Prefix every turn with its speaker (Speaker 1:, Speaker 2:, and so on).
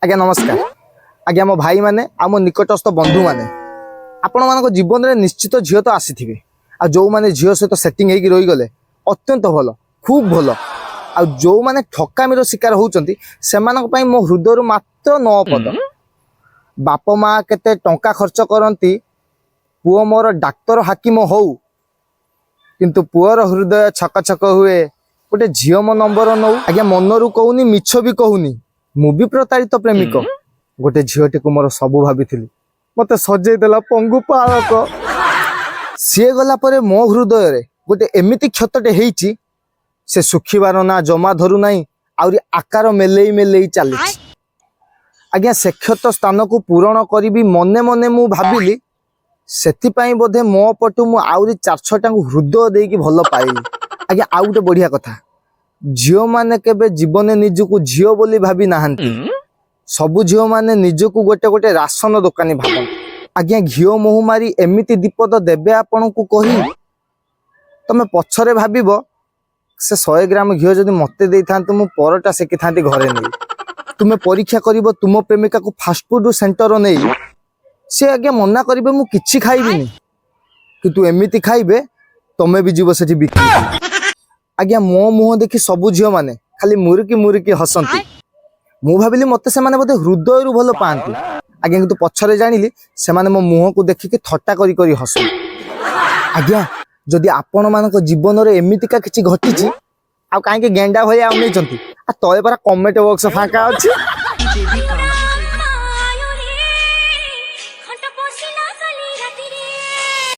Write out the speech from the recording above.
Speaker 1: आज्ञा नमस्कार आज्ञा मो भाई माने आ मो निकटस्थ बंधु माने आपण मान जीवन में निश्चित झील तो आसी आ जो माने झील सहित सेटिंग होगी रही गले अत्यंत भल खूब भल आ जो माने ठकामीर शिकार होउचंती सेमानक पई मो हृदय मात्र 9 पद बाप माँ केते टंका खर्च करती पुओ मोर डाक्तर हाकिम हो किंतु पुअर हृदय छक छक हुए गोटे झील मो नंबर नौ आज्ञा मनरू कहूनी मिछ भी कहूनी मु भी प्रतारित प्रेमिक गोटे झीलटी को मोर सबू भाभी मते सजेई देला पंगु पालक सी गला परे मो हृदय रे गोटे एमिति क्षतटे हेइची से सुखिबार ना जमा धरू नाही आउरी आकार मेलेई मेलेई चली आज्ञा से क्षत स्थान को पूरण करी मने मने मु भाबिली सेथिपाई बोधे मो पटु मु आउरी 4-6टा हृदय देकी भल पाइली आज्ञा आउ गोटे बढ़िया कथा झील माने केबे जीवन निजको झील बोली भाबी नाहंती सबु झील माने निजको गोटे गोटे राशन दुकानी भाबन आज्ञा घिओ मोहु मारी एमिति दीपद देबे आपन को कही तमे पछरे भाबिबो से 100 ग्राम घिओ जदि मते देई थांत मु परटा सेकी थांती घरे नै तुमे परीक्षा करिवो तुम प्रेमिका को फास्ट फूड सेंटर नै से आज्ञा मना करिवे मु किछि खाइबिनी किंतु एमिति खाइबे तमे भी जीव सेठी बिकी आज्ञा मो मुह देखि सबु झियो माने खाली मुरुकी हसंती मु भाबिली मते से माने बोधे हृदय रु भलो पांती आज्ञा किंतु पछरे जानिली से माने मो मुह को देखि के थट्टा करी करी हसो आज्ञा जदि आपण मानक जीवन रे एमितिका किछि घटिछि आ काहे के गेंडा भया आ नै चंती आ तळे परा कमेंट बॉक्स फाका अछि।